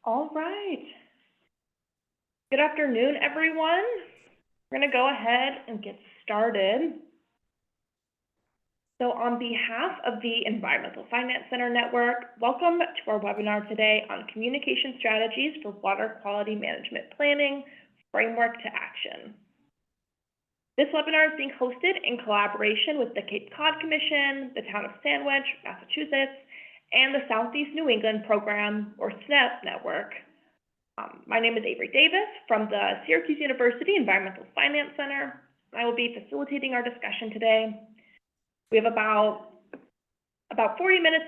All right. Good afternoon, everyone. We're going to go ahead and get started. So on behalf of the Environmental Finance Center Network, welcome to our webinar today on communication strategies for water quality management planning, framework to action. This webinar is being hosted in collaboration with the Cape Cod Commission, the town of Sandwich, Massachusetts, and the Southeast New England Program, or SNEP network. My name is Avery Davis from the Syracuse University Environmental Finance Center. I will be facilitating our discussion today. We have about 40 minutes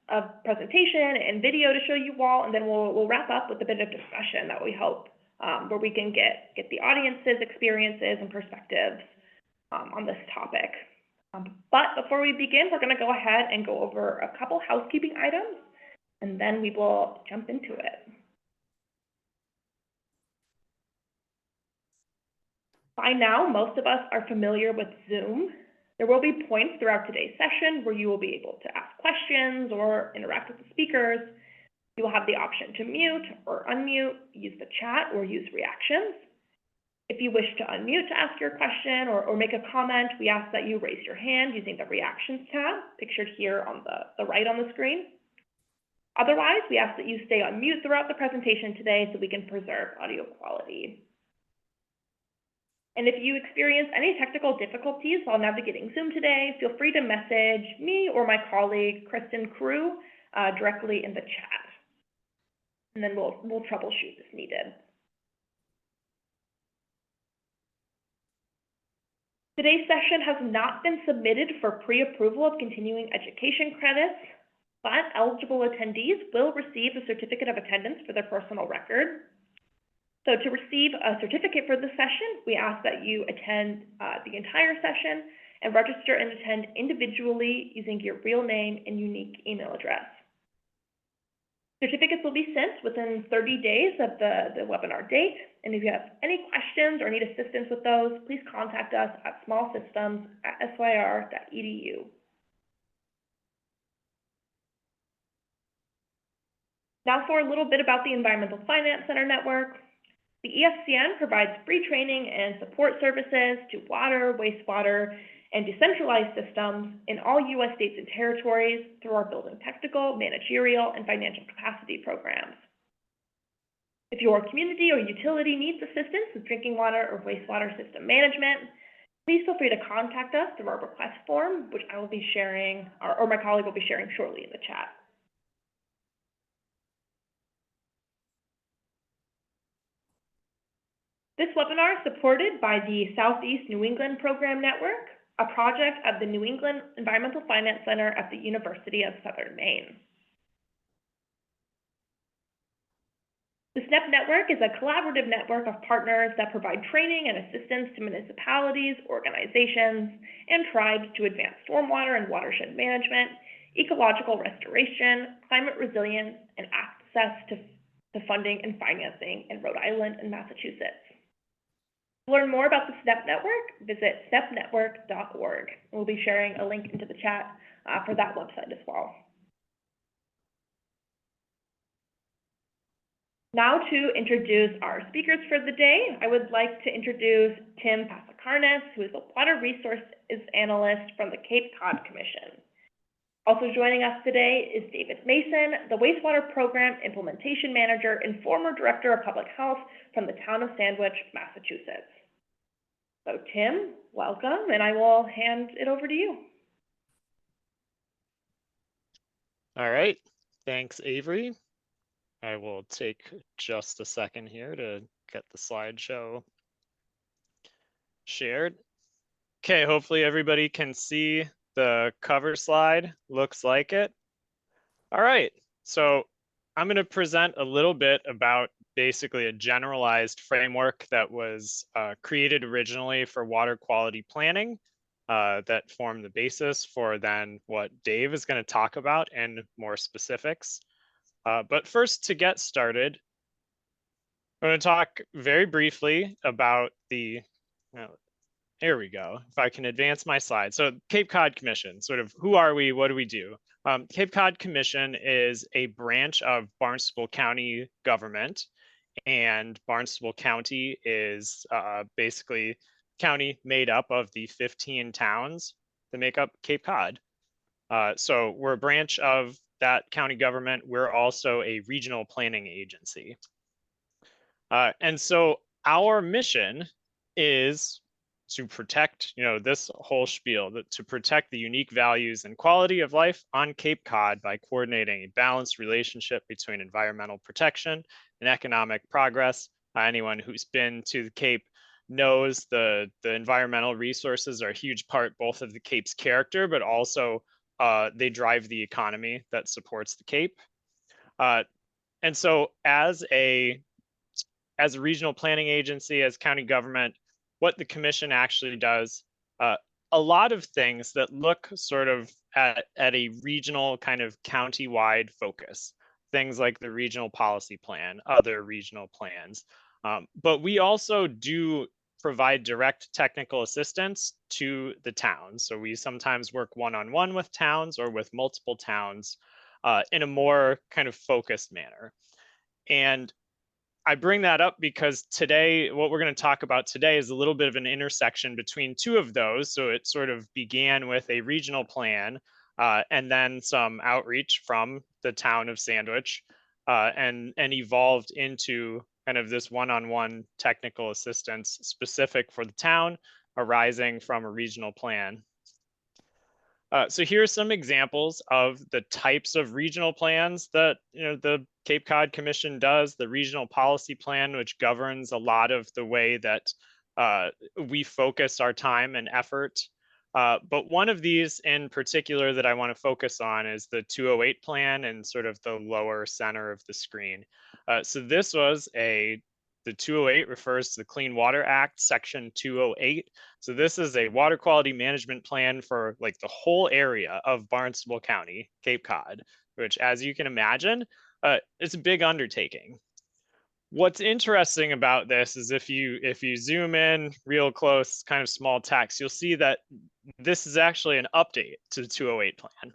of presentation and video to show you all, and then we'll wrap up with a bit of discussion that we hope where we can get the audience's experiences and perspectives on this topic. But before we begin, we're going to go ahead and go over a couple housekeeping items, and then we will jump into it. By now, most of us are familiar with Zoom. There will be points throughout today's session where you will be able to ask questions or interact with the speakers. You will have the option to mute or unmute, use the chat, or use reactions. If you wish to unmute to ask your question or make a comment, we ask that you raise your hand using the Reactions tab, pictured here on the right on the screen. Otherwise, we ask that you stay on mute throughout the presentation today so we can preserve audio quality. And if you experience any technical difficulties while navigating Zoom today, feel free to message me or my colleague, Kristen Crew, directly in the chat. And then we'll troubleshoot if needed. Today's session has not been submitted for pre-approval of continuing education credits, but eligible attendees will receive a certificate of attendance for their personal record. So to receive a certificate for the session, we ask that you attend the entire session and register and attend individually using your real name and unique email address. Certificates will be sent within 30 days of the webinar date. And if you have any questions or need assistance with those, please contact us at smallsystems@syr.edu. Now for a little bit about the Environmental Finance Center Network. The EFCN provides free training and support services to water, wastewater, and decentralized systems in all U.S. states and territories through our building technical, managerial, and financial capacity programs. If your community or utility needs assistance with drinking water or wastewater system management, please feel free to contact us through our request form, which I will be sharing, or my colleague will be sharing shortly in the chat. This webinar is supported by the Southeast New England Program Network, a project of the New England Environmental Finance Center at the University of Southern Maine. The SNEP network is a collaborative network of partners that provide training and assistance to municipalities, organizations, and tribes to advance stormwater and watershed management, ecological restoration, climate resilience, and access to funding and financing in Rhode Island and Massachusetts. To learn more about the SNEP network, visit snepnetwork.org. We'll be sharing a link into the chat for that website as well. Now to introduce our speakers for the day, I would like to introduce Tim Passakarnas, who is a Water Resources Analyst from the Cape Cod Commission. Also joining us today is David Mason, the Wastewater Program Implementation Manager and former Director of Public Health from the town of Sandwich, Massachusetts. So Tim, welcome, and I will hand it over to you. All right, thanks, Avery. I will take just a second here to get the slideshow shared. Okay, hopefully everybody can see the cover slide. Looks like it. All right, so I'm going to present a little bit about basically a generalized framework that was created originally for water quality planning that formed the basis for then what Dave is going to talk about and more specifics. But first, to get started, I'm going to talk very briefly about the, here we go, if I can advance my slide. So Cape Cod Commission, sort of who are we, what do we do? Cape Cod Commission is a branch of Barnstable County government, and Barnstable County is basically county made up of the 15 towns that make up Cape Cod. So we're a branch of that county government. We're also a regional planning agency. And so our mission is to protect, this whole spiel, to protect the unique values and quality of life on Cape Cod by coordinating a balanced relationship between environmental protection and economic progress. Anyone who's been to the Cape knows the environmental resources are a huge part both of the Cape's character, but also they drive the economy that supports the Cape. And so as a regional planning agency, as county government, what the commission actually does, a lot of things that look sort of at a regional kind of county-wide focus, things like the regional policy plan, other regional plans. But we also do provide direct technical assistance to the towns. So we sometimes work one-on-one with towns or with multiple towns in a more kind of focused manner. And I bring that up because today, what we're going to talk about today is a little bit of an intersection between two of those. So it sort of began with a regional plan and then some outreach from the town of Sandwich and evolved into kind of this one-on-one technical assistance specific for the town arising from a regional plan. So here are some examples of the types of regional plans that the Cape Cod Commission does. The regional policy plan, which governs a lot of the way that we focus our time and effort. But one of these in particular that I want to focus on is the 208 plan and sort of the lower center of the screen. So this was the 208 refers to the Clean Water Act, Section 208. So this is a water quality management plan for like the whole area of Barnstable County, Cape Cod, which, as you can imagine, it's a big undertaking. What's interesting about this is if you zoom in real close, kind of small text, you'll see that this is actually an update to the 208 plan.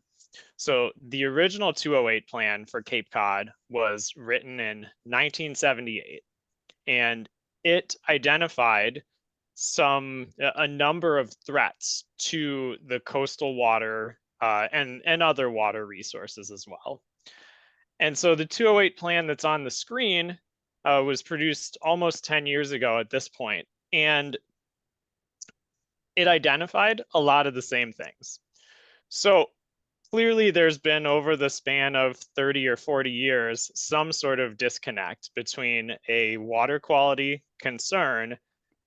So the original 208 plan for Cape Cod was written in 1978. And it identified a number of threats to the coastal water and other water resources as well. And so the 208 plan that's on the screen was produced almost 10 years ago at this point, and it identified a lot of the same things. So clearly there's been, over the span of 30 or 40 years, some sort of disconnect between a water quality concern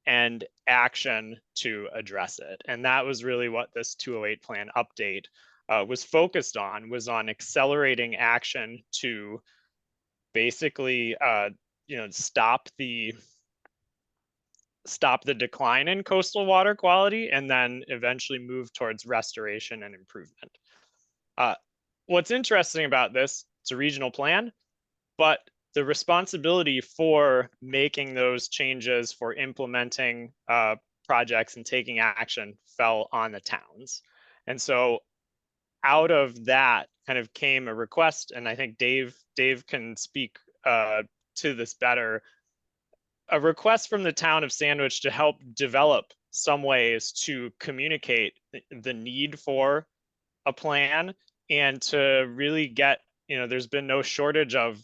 and action to address it. And that was really what this 208 plan update was focused on, was on accelerating action to basically stop the decline in coastal water quality and then eventually move towards restoration and improvement. What's interesting about this, it's a regional plan, but the responsibility for making those changes, for implementing projects and taking action fell on the towns. And so out of that kind of came a request, and I think Dave can speak to this better, a request from the town of Sandwich to help develop some ways to communicate the need for a plan and to really get, there's been no shortage of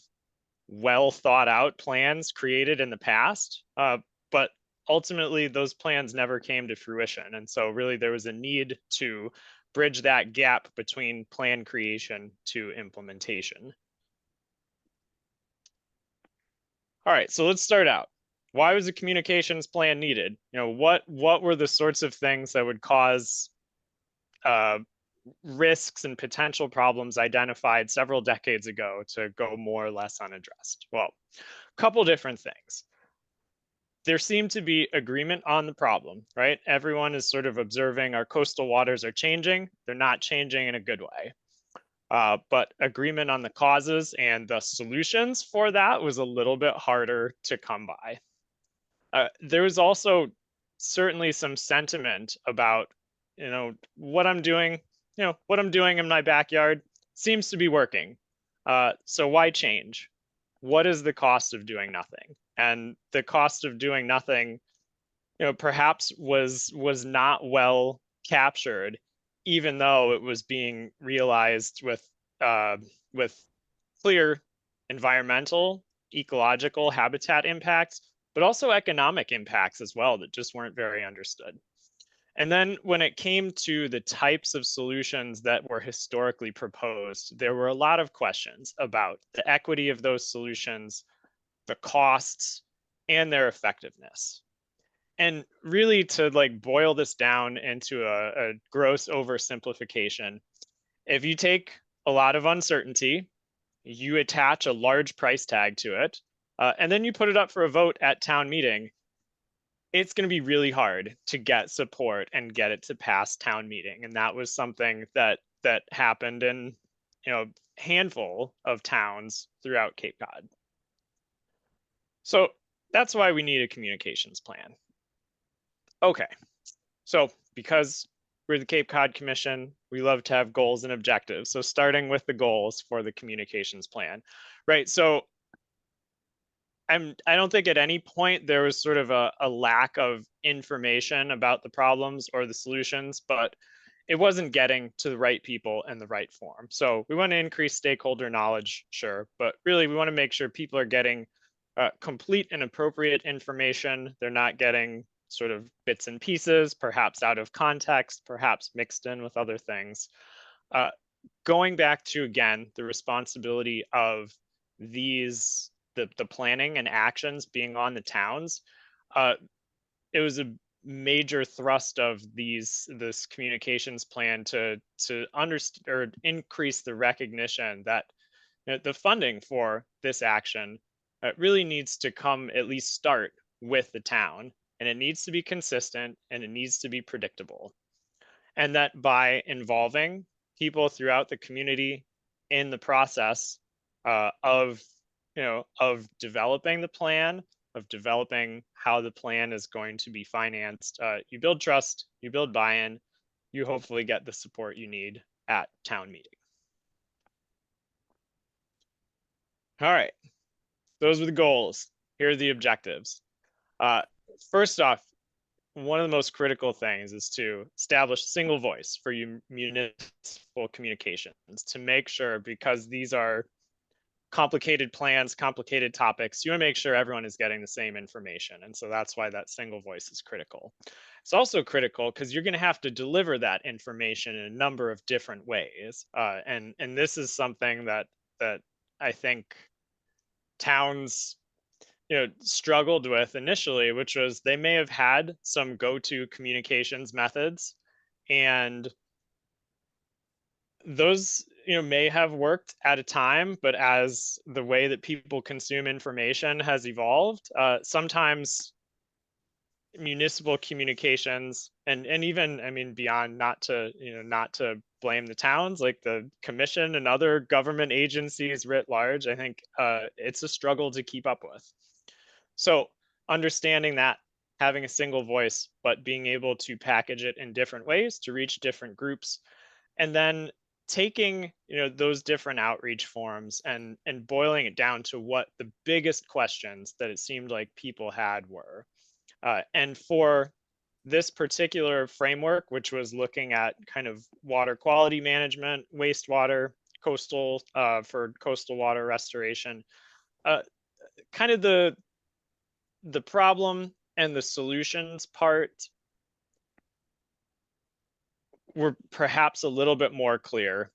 well thought out plans created in the past, but ultimately those plans never came to fruition. And so really there was a need to bridge that gap between plan creation to implementation. All right, so let's start out. Why was a communications plan needed? What were the sorts of things that would cause risks and potential problems identified several decades ago to go more or less unaddressed? Well, a couple different things. There seemed to be agreement on the problem, right? Everyone is sort of observing our coastal waters are changing. They're not changing in a good way. But agreement on the causes and the solutions for that was a little bit harder to come by. There was also certainly some sentiment about, what I'm doing in my backyard, seems to be working. So why change? What is the cost of doing nothing? And the cost of doing nothing, perhaps was not well captured, even though it was being realized with clear environmental, ecological, habitat impacts, but also economic impacts as well that just weren't very understood. And then when it came to the types of solutions that were historically proposed, there were a lot of questions about the equity of those solutions, the costs, and their effectiveness. And really, to like boil this down into a gross oversimplification, if you take a lot of uncertainty, you attach a large price tag to it, and then you put it up for a vote at town meeting, it's going to be really hard to get support and get it to pass town meeting. And that was something that happened in handful of towns throughout Cape Cod. So that's why we need a communications plan. Okay, so because we're the Cape Cod Commission, we love to have goals and objectives. So starting with the goals for the communications plan, right? So I don't think at any point there was sort of a lack of information about the problems or the solutions, but it wasn't getting to the right people in the right form. So we want to increase stakeholder knowledge, sure, but really we want to make sure people are getting complete and appropriate information. They're not getting sort of bits and pieces, perhaps out of context, perhaps mixed in with other things. Going back to, again, the responsibility of these, the planning and actions being on the towns, it was a major thrust of this communications plan to understand or increase the recognition that the funding for this action really needs to come, at least start with the town, and it needs to be consistent and it needs to be predictable. And that by involving people throughout the community in the process of developing the plan, of developing how the plan is going to be financed, you build trust, you build buy-in, you hopefully get the support you need at town meeting. All right, those were the goals. Here are the objectives. First off, one of the most critical things is to establish a single voice for municipal communications, to make sure, because these are complicated plans, complicated topics, you want to make sure everyone is getting the same information. And so that's why that single voice is critical. It's also critical because you're going to have to deliver that information in a number of different ways. And this is something that I think towns struggled with initially, which was they may have had some go-to communications methods, and those may have worked at a time, but as the way that people consume information has evolved, sometimes municipal communications and even, I mean, beyond, not to blame the towns, like the commission and other government agencies writ large, I think it's a struggle to keep up with. So understanding that, having a single voice, but being able to package it in different ways to reach different groups, and then taking those different outreach forms and boiling it down to what the biggest questions that it seemed like people had were. And for this particular framework, which was looking at kind of water quality management, wastewater, coastal for coastal water restoration, kind of the problem and the solutions part were perhaps a little bit more clear.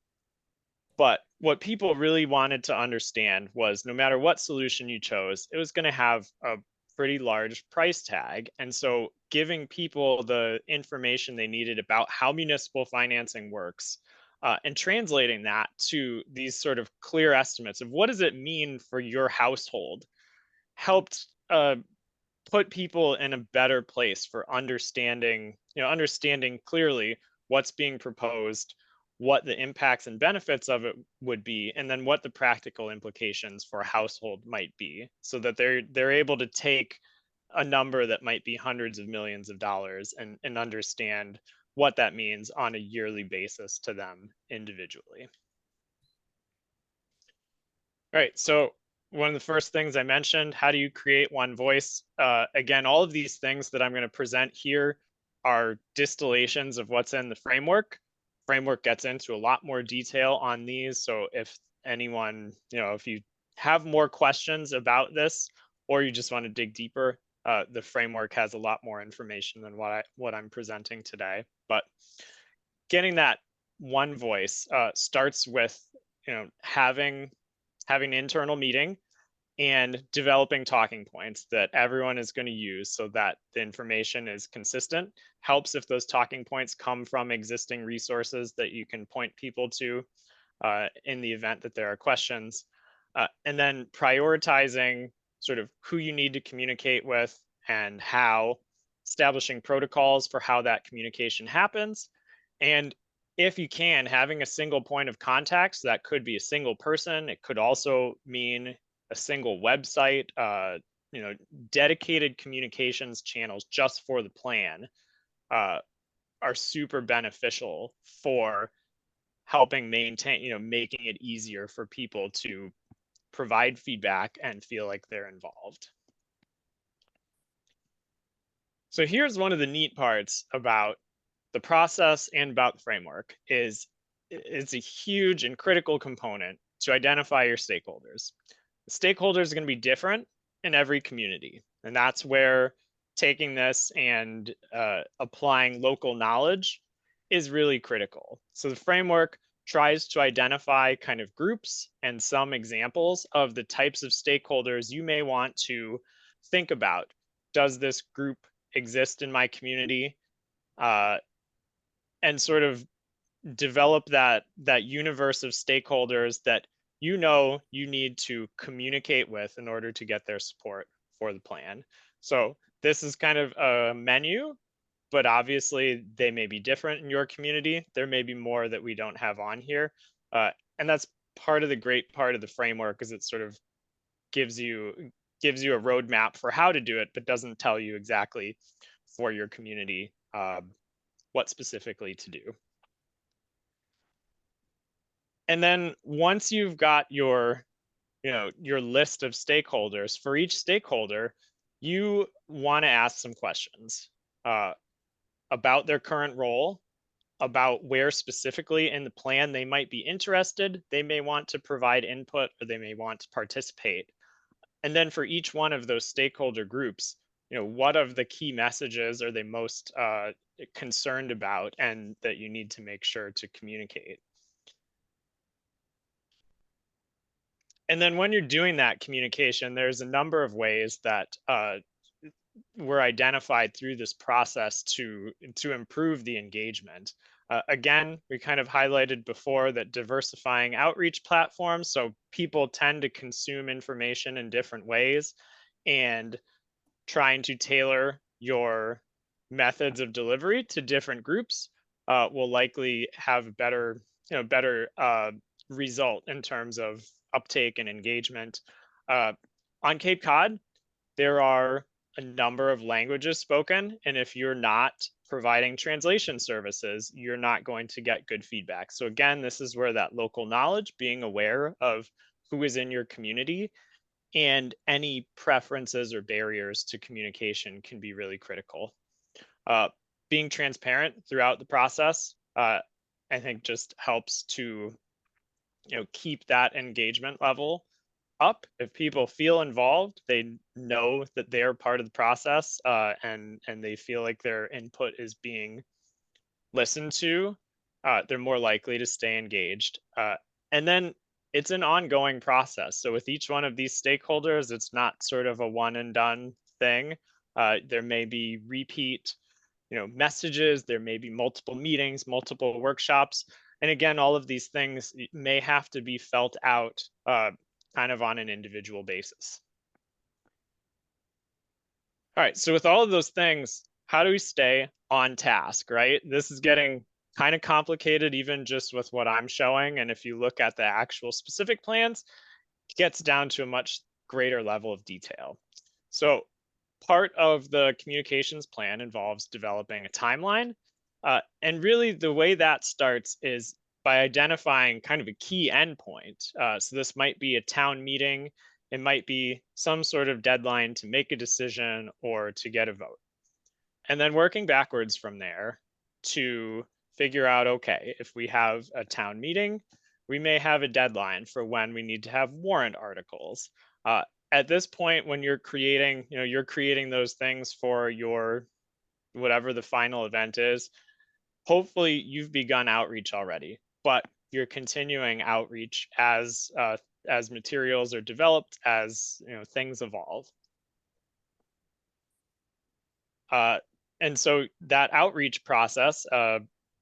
But what people really wanted to understand was no matter what solution you chose, it was going to have a pretty large price tag. And so giving people the information they needed about how municipal financing works and translating that to these sort of clear estimates of what does it mean for your household helped put people in a better place for understanding clearly what's being proposed, what the impacts and benefits of it would be, and then what the practical implications for a household might be, so that they're able to take a number that might be hundreds of millions of dollars and understand what that means on a yearly basis to them individually. Right, so one of the first things I mentioned, how do you create one voice? Again, all of these things that I'm going to present here are distillations of what's in the framework. Framework gets into a lot more detail on these, so if anyone, if you have more questions about this, or you just want to dig deeper, the framework has a lot more information than what I'm presenting today. But getting that one voice starts with having an internal meeting and developing talking points that everyone is going to use so that the information is consistent. Helps if those talking points come from existing resources that you can point people to in the event that there are questions. And then prioritizing sort of who you need to communicate with and how, establishing protocols for how that communication happens. And if you can, having a single point of contact, so that could be a single person. It could also mean a single website, dedicated communications channels just for the plan are super beneficial for helping maintain, making it easier for people to provide feedback and feel like they're involved. So here's one of the neat parts about the process and about the framework is it's a huge and critical component to identify your stakeholders. The stakeholders are going to be different in every community, and that's where taking this and applying local knowledge is really critical. So the framework tries to identify kind of groups and some examples of the types of stakeholders you may want to think about. Does this group exist in my community? And sort of develop that universe of stakeholders that you need to communicate with in order to get their support for the plan. So this is kind of a menu, but obviously they may be different in your community. There may be more that we don't have on here. And that's part of the great part of the framework is it sort of gives you a roadmap for how to do it, but doesn't tell you exactly for your community what specifically to do. And then once you've got your list of stakeholders, for each stakeholder, you want to ask some questions about their current role, about where specifically in the plan they might be interested, they may want to provide input, or they may want to participate. And then for each one of those stakeholder groups, what of the key messages are they most concerned about and that you need to make sure to communicate? And then when you're doing that communication, there's a number of ways that were identified through this process to improve the engagement. Again, we kind of highlighted before that diversifying outreach platforms, so people tend to consume information in different ways, and trying to tailor your methods of delivery to different groups will likely have a better result in terms of uptake and engagement. On Cape Cod, there are a number of languages spoken, and if you're not providing translation services, you're not going to get good feedback. So again, this is where that local knowledge, being aware of who is in your community and any preferences or barriers to communication can be really critical. Being transparent throughout the process, I think just helps to keep that engagement level up. If people feel involved, they know that they're part of the process and they feel like their input is being listened to, they're more likely to stay engaged. And then it's an ongoing process. So with each one of these stakeholders, it's not sort of a one and done thing. There may be repeat messages, there may be multiple meetings, multiple workshops. And again, all of these things may have to be felt out kind of on an individual basis. All right, so with all of those things, how do we stay on task, right? This is getting kind of complicated even just with what I'm showing. And if you look at the actual specific plans, it gets down to a much greater level of detail. So part of the communications plan involves developing a timeline. And really the way that starts is by identifying kind of a key endpoint. So this might be a town meeting, it might be some sort of deadline to make a decision or to get a vote. And then working backwards from there to figure out, okay, if we have a town meeting, we may have a deadline for when we need to have warrant articles. At this point, when you're creating, you're creating those things for your, whatever the final event is, hopefully you've begun outreach already, but you're continuing outreach as materials are developed, as things evolve. And so that outreach process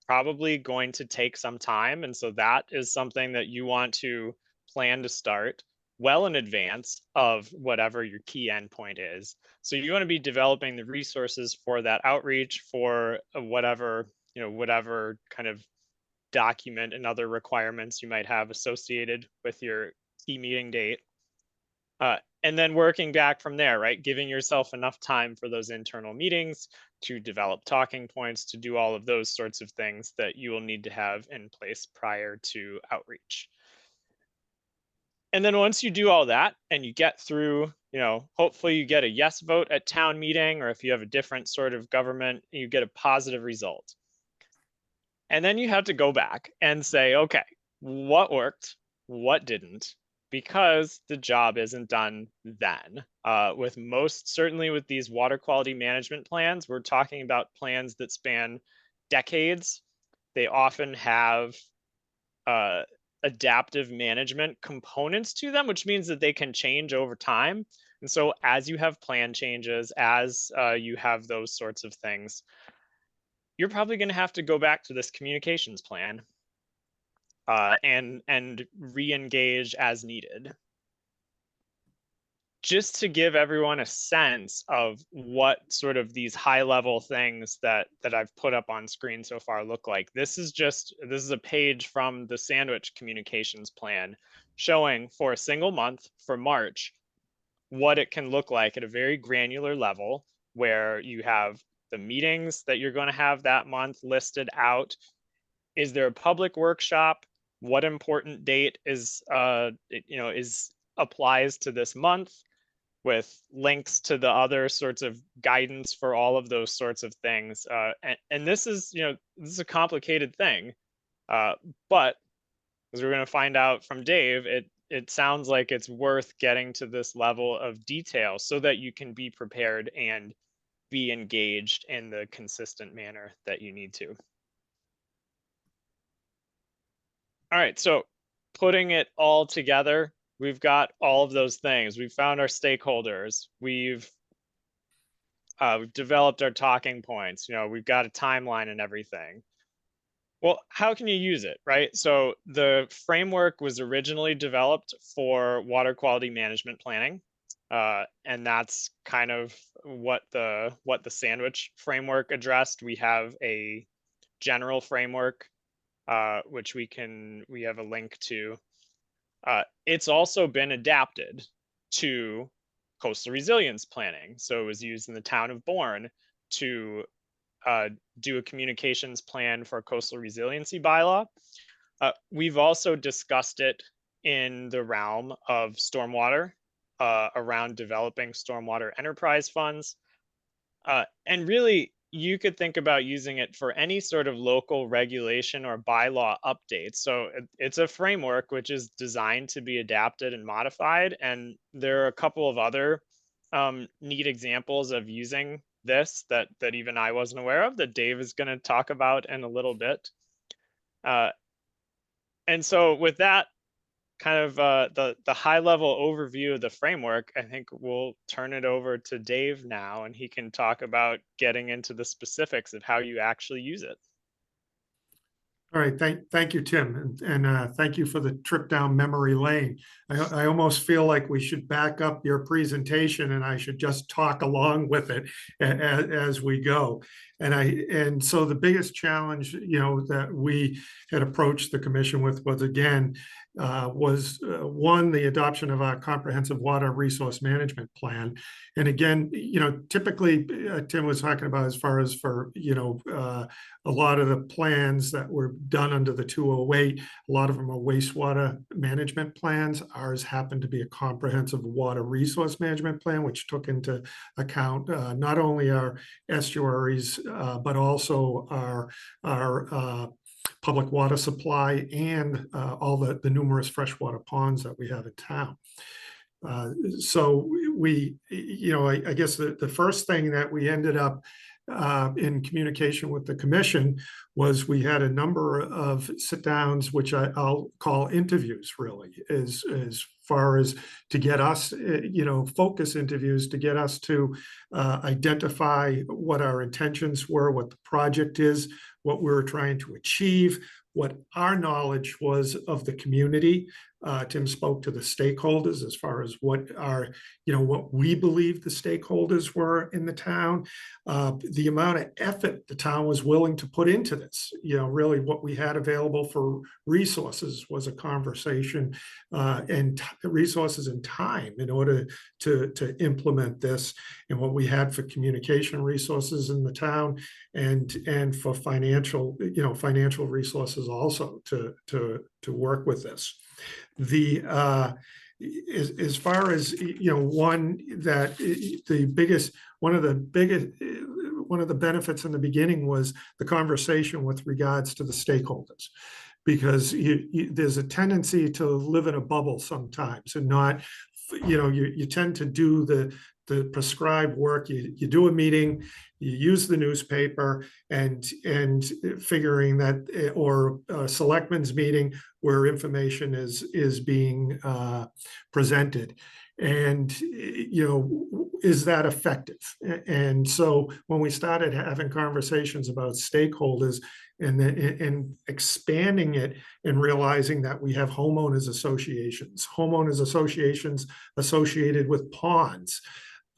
probably going to take some time. And so that is something that you want to plan to start well in advance of whatever your key endpoint is. So you want to be developing the resources for that outreach, for whatever kind of document and other requirements you might have associated with your key meeting date. And then working back from there, right? Giving yourself enough time for those internal meetings to develop talking points, to do all of those sorts of things that you will need to have in place prior to outreach. And then once you do all that and you get through, hopefully you get a yes vote at town meeting, or if you have a different sort of government, you get a positive result. And then you have to go back and say, okay, what worked, what didn't, because the job isn't done then. Certainly with these water quality management plans, we're talking about plans that span decades. They often have adaptive management components to them, which means that they can change over time. And so as you have plan changes, as you have those sorts of things, you're probably going to have to go back to this communications plan and re-engage as needed. Just to give everyone a sense of what sort of these high-level things that I've put up on screen so far look like. This is a page from the Sandwich Communications Plan showing for a single month for March what it can look like at a very granular level, where you have the meetings that you're going to have that month listed out. Is there a public workshop? What important date applies to this month, with links to the other sorts of guidance for all of those sorts of things. And this is a complicated thing, but as we're going to find out from Dave, it sounds like it's worth getting to this level of detail so that you can be prepared and be engaged in the consistent manner that you need to. All right, so putting it all together, we've got all of those things. We've found our stakeholders. We've developed our talking points. We've got a timeline and everything. Well, how can you use it, right? So the framework was originally developed for water quality management planning. And that's kind of what the Sandwich framework addressed. We have a general framework, which we have a link to. It's also been adapted to coastal resilience planning. So it was used in the town of Bourne to do a communications plan for a coastal resiliency bylaw. We've also discussed it in the realm of stormwater, around developing stormwater enterprise funds. And really, you could think about using it for any sort of local regulation or bylaw updates. So it's a framework which is designed to be adapted and modified. And there are a couple of other neat examples of using this that even I wasn't aware of, that Dave is going to talk about in a little bit. And so with that kind of the high level overview of the framework, I think we'll turn it over to Dave now, and he can talk about getting into the specifics of how you actually use it. All right, thank you, Tim, and thank you for the trip down memory lane. I almost feel like we should back up your presentation, and I should just talk along with it as we go. And so the biggest challenge, that we had approached the commission with was, again, one, the adoption of our comprehensive water resource management plan. And again, typically Tim was talking about, as far as for, a lot of the plans that were done under the 208, a lot of them are wastewater management plans. Ours happened to be a comprehensive water resource management plan, which took into account not only our estuaries, but also our public water supply and all the numerous freshwater ponds that we have in town. So we, I guess the first thing that we ended up in communication with the commission was we had a number of sit downs, which I'll call interviews, really, as far as to get us, focus interviews to get us to identify what our intentions were, what the project is, what we were trying to achieve, what our knowledge was of the community. Tim spoke to the stakeholders as far as what we believe the stakeholders were in the town, the amount of effort the town was willing to put into this. Really what we had available for resources was a conversation and resources and time in order to implement this, and what we had for communication resources in the town, and for financial resources also to work with this. As far as one of the benefits in the beginning was the conversation with regards to the stakeholders, because there's a tendency to live in a bubble sometimes and not, you tend to do the prescribed work. You do a meeting, you use the newspaper, and figuring that, or a selectmen's meeting where information is being presented, and is that effective? And so when we started having conversations about stakeholders and expanding it, and realizing that we have homeowners associations associated with ponds,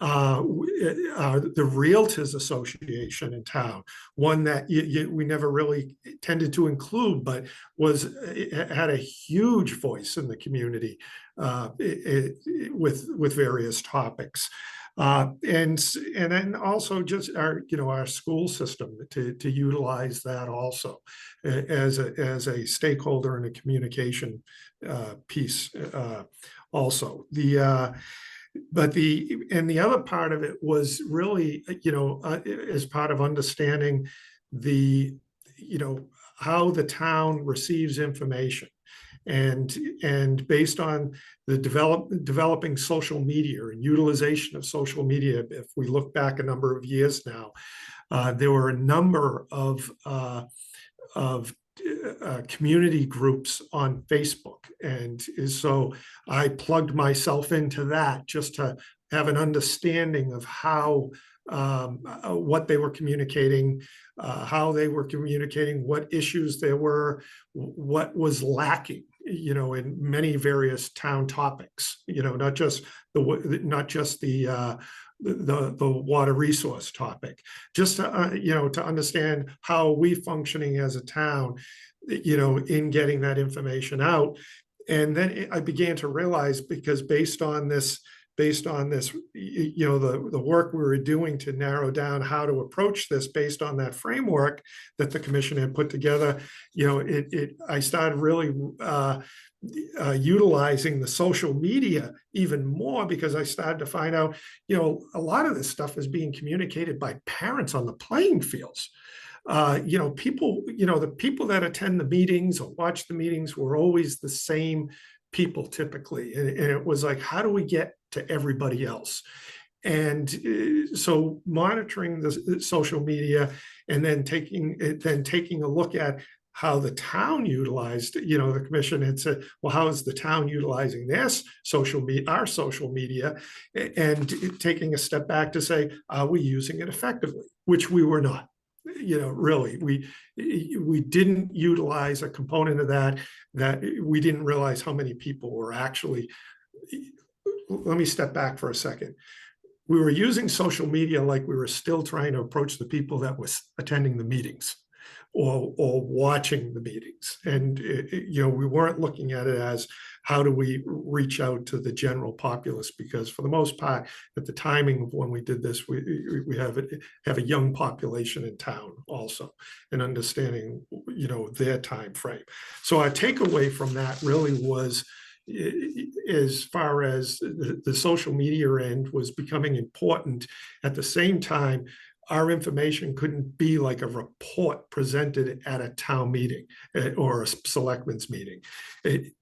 the Realtors Association in town, one that we never really tended to include, but had a huge voice in the community with various topics. And then also just our school system to utilize that also as a stakeholder in a communication piece also. But the other part of it was really, as part of understanding how the town receives information, and based on the developing social media and utilization of social media. If we look back a number of years now, there were a number of community groups on Facebook. And so I plugged myself into that just to have an understanding of how, what they were communicating, what issues there were, what was lacking, in many various town topics, not just the water resource topic, just to understand how we functioning as a town, in getting that information out. And then I began to realize, because based on this, the work we were doing to narrow down how to approach this based on that framework that the commission had put together, I started really utilizing the social media even more, because I started to find out, a lot of this stuff is being communicated by parents on the playing fields. The people that attend the meetings or watch the meetings were always the same people typically. And it was like, how do we get to everybody else? And so monitoring the social media, and then taking a look at how the town utilized, the commission had said, well, how is the town utilizing our social media, and taking a step back to say, are we using it effectively? Which we were not. Really, we didn't utilize a component of that we didn't realize how many people were actually. Let me step back for a second. we were using social media like we were still trying to approach the people that was attending the meetings or watching the meetings. And, we weren't looking at it as how do we reach out to the general populace, because for the most part, at the timing of when we did this, we have a young population in town also, and understanding, their time frame. So our takeaway from that really was, as far as the social media end was becoming important. At the same time, our information couldn't be like a report presented at a town meeting or a selectmen's meeting.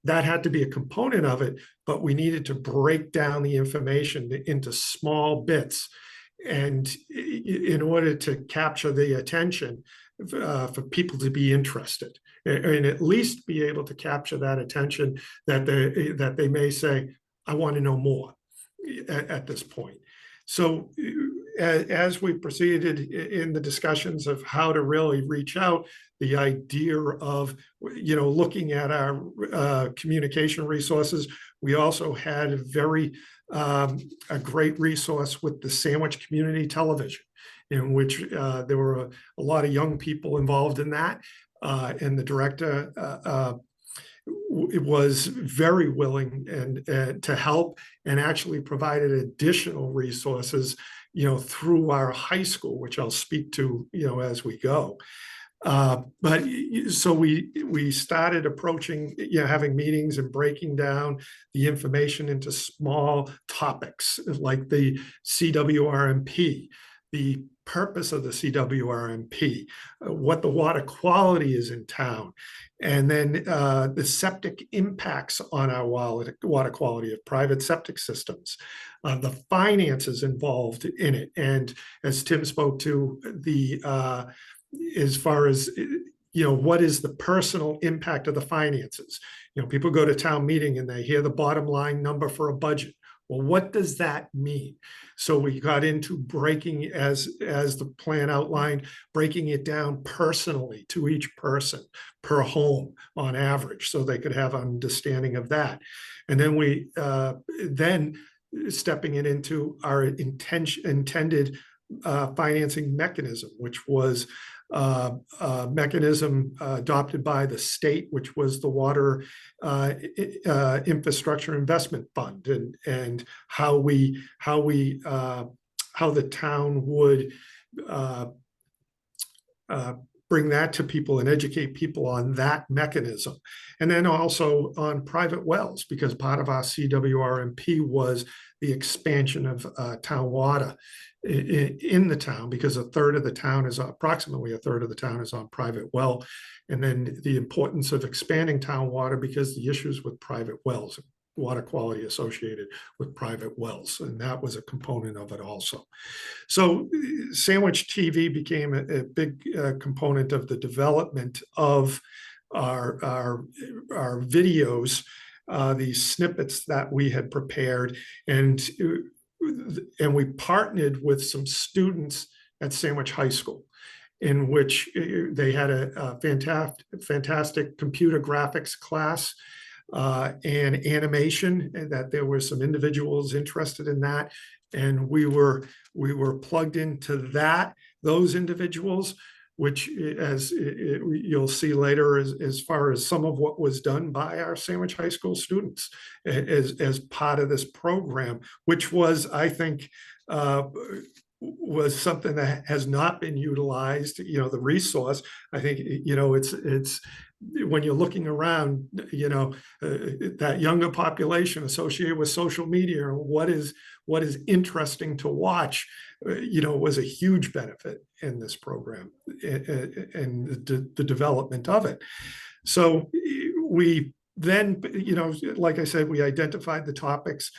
That had to be a component of it, but we needed to break down the information into small bits, and in order to capture the attention for people to be interested, and at least be able to capture that attention that they may say, I want to know more at this point. So as we proceeded in the discussions of how to really reach out, the idea of, looking at our communication resources, we also had a great resource with the Sandwich Community Television, in which there were a lot of young people involved in that. And the director was very willing and to help, and actually provided additional resources, through our high school, which I'll speak to, as we go. But so we started approaching, having meetings and breaking down the information into small topics like the CWRMP, the purpose of the CWRMP, what the water quality is in town, and then the septic impacts on our water quality of private septic systems, the finances involved in it, and as Tim spoke to, as far as what is the personal impact of the finances. People go to town meeting and they hear the bottom line number for a budget. Well, what does that mean? So we got into breaking, as the plan outlined, breaking it down personally to each person per home on average, so they could have an understanding of that. And then we stepping it into our intended financing mechanism, which was a mechanism adopted by the state, which was the Water Infrastructure Investment Fund, and how the town would bring that to people and educate people on that mechanism. And then also on private wells, because part of our CWRMP was the expansion of town water in the town, because approximately a third of the town is on private well. And then the importance of expanding town water, because the issues with private wells, water quality associated with private wells, and that was a component of it also. So Sandwich TV became a big component of the development of our videos, these snippets that we had prepared, and we partnered with some students at Sandwich High School, in which they had a fantastic computer graphics class and animation, and that there were some individuals interested in that. And we were plugged into those individuals, which, as you'll see later, as far as some of what was done by our Sandwich High School students as part of this program, which was, I think, was something that has not been utilized. The resource, I think, it's when you're looking around, that younger population associated with social media, what is interesting to watch, was a huge benefit in this program and the development of it. So we then, like I said, we identified the topics,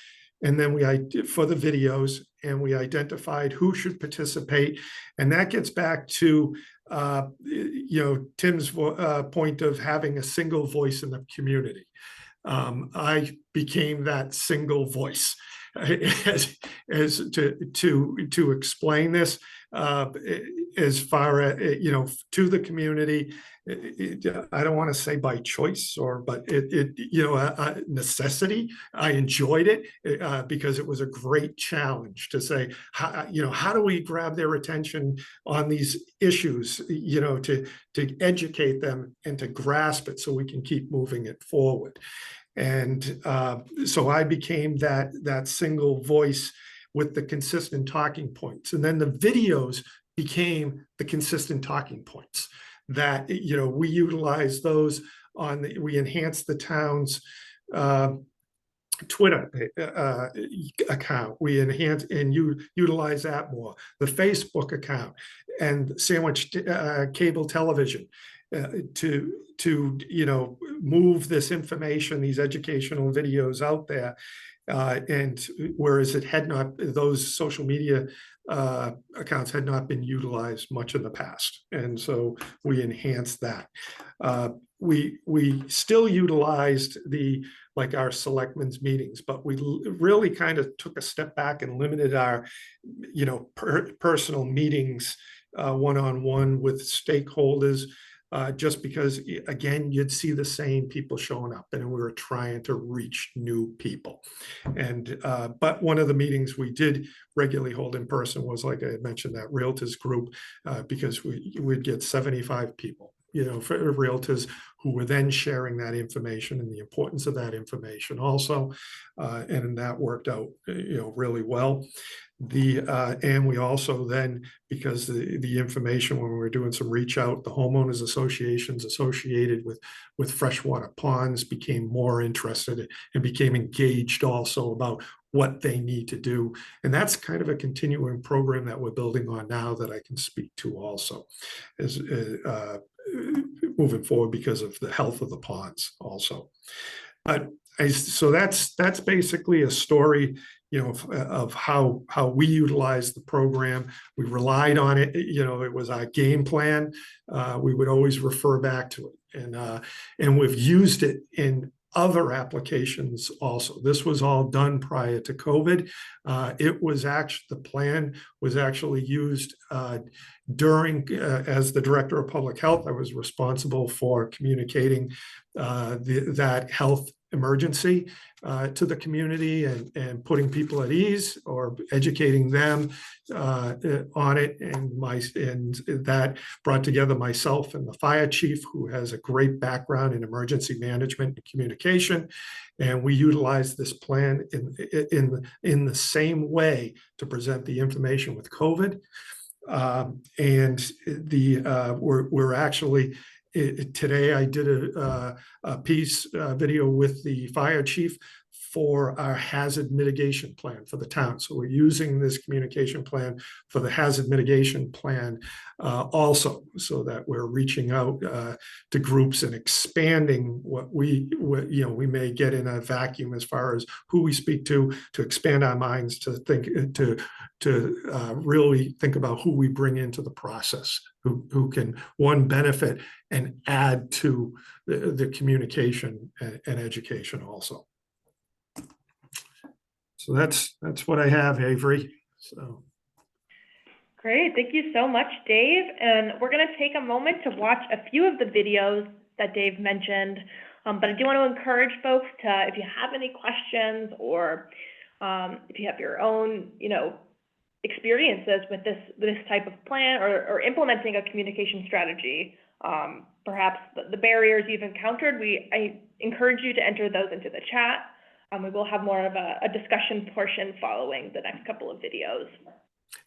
and then for the videos, and we identified who should participate. And that gets back to, Tim's point of having a single voice in the community. I became that single voice as to explain this as far as, to the community, I don't want to say by choice but necessity. I enjoyed it because it was a great challenge to say, how do we grab their attention on these issues, to educate them and to grasp it so we can keep moving it forward. And so I became that single voice with the consistent talking points. And then the videos became the consistent talking points that, we utilize those we enhanced the town's Twitter account. We enhance and utilize that more. The Facebook account and sandwich cable television to move this information, these educational videos out there. And whereas those social media accounts had not been utilized much in the past. And so we enhanced that. We still utilized our selectmen's meetings, but we really kind of took a step back and limited our, personal meetings one-on-one with stakeholders. Just because, again, you'd see the same people showing up, and we were trying to reach new people. And but one of the meetings we did regularly hold in person was, like I had mentioned, that realtors group, because we'd get 75 people, for realtors who were then sharing that information and the importance of that information also. And that worked out, really well. And we also then, because the information, when we were doing some reach out, the homeowners associations associated with freshwater ponds became more interested and became engaged also about what they need to do. And that's kind of a continuing program that we're building on now that I can speak to also as moving forward because of the health of the ponds also. So that's basically a story, of how we utilized the program. We relied on it. It was our game plan. We would always refer back to it, and we've used it in other applications also. This was all done prior to COVID. The plan was actually used during, as the director of public health. I was responsible for communicating that health emergency to the community and putting people at ease or educating them on it. And that brought together myself and the fire chief, who has a great background in emergency management and communication. And we utilized this plan in the same way to present the information with COVID. And we're actually, today I did a piece video with the fire chief for our hazard mitigation plan for the town. So we're using this communication plan for the hazard mitigation plan also, so that we're reaching out to groups and expanding what we may get in a vacuum as far as who we speak to expand our minds to think to really think about who we bring into the process, who can benefit and add to the communication and education also. So that's what I have, Avery. So. Great, thank you so much, Dave. And we're going to take a moment to watch a few of the videos that Dave mentioned. But I do want to encourage folks to, if you have any questions or if you have your own, experiences with this type of plan or implementing a communication strategy, perhaps the barriers you've encountered, I encourage you to enter those into the chat. We will have more of a discussion portion following the next couple of videos.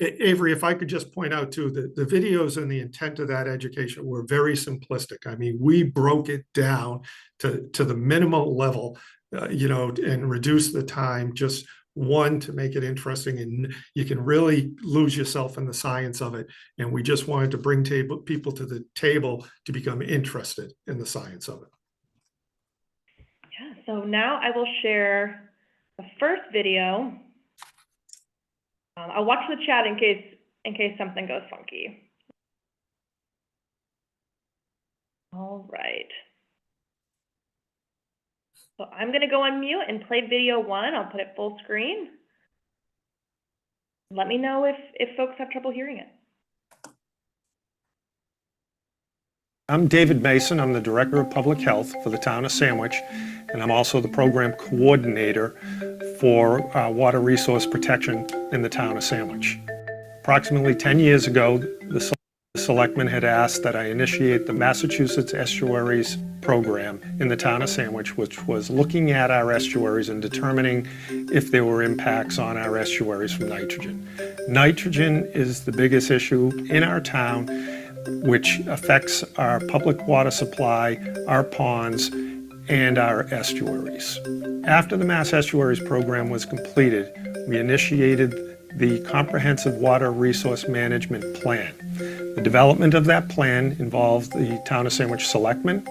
Avery, if I could just point out too, the videos and the intent of that education were very simplistic. I mean, we broke it down to the minimal level, and reduce the time, just to make it interesting, and you can really lose yourself in the science of it. And we just wanted to bring people to the table to become interested in the science of it. Yeah, so now I will share the first video. I'll watch the chat in case something goes funky. All right. So I'm going to go on mute and play video 1. I'll put it full screen. Let me know if folks have trouble hearing it. I'm David Mason. I'm the Director of Public Health for the town of Sandwich, and I'm also the Program Coordinator for water resource protection in the town of Sandwich. Approximately 10 years ago, the selectmen had asked that I initiate the Massachusetts Estuaries program in the town of Sandwich, which was looking at our estuaries and determining if there were impacts on our estuaries from nitrogen. Nitrogen is the biggest issue in our town, which affects our public water supply, our ponds, and our estuaries. After the Mass Estuaries program was completed, we initiated the Comprehensive Water Resource Management Plan. The development of that plan involved the Town of Sandwich Selectmen,